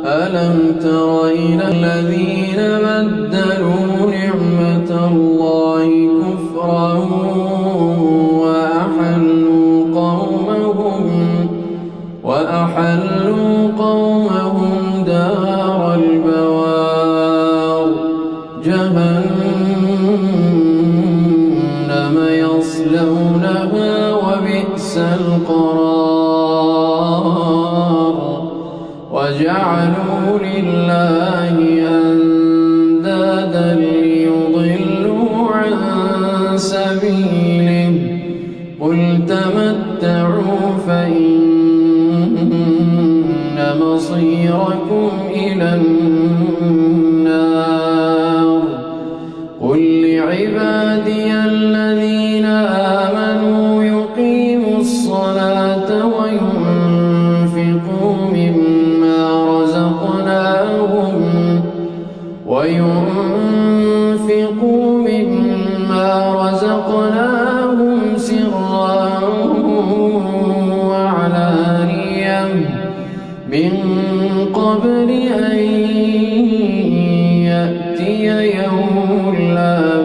ألم تر إلى الذين بدلوا نعمة الله كفرا وأحلوا قومهم دار البوار جهنم يصلونها وبئس القرار وجعلوا لله أندادا ليضلوا عن سبيله قل تمتعوا فإن مصيركم إلى النار قل لعبادي الذين آمنوا يقيموا الصلاة وينفقوا مما رزقناهم سرا وعلانية من قبل أن يأتي يوم لا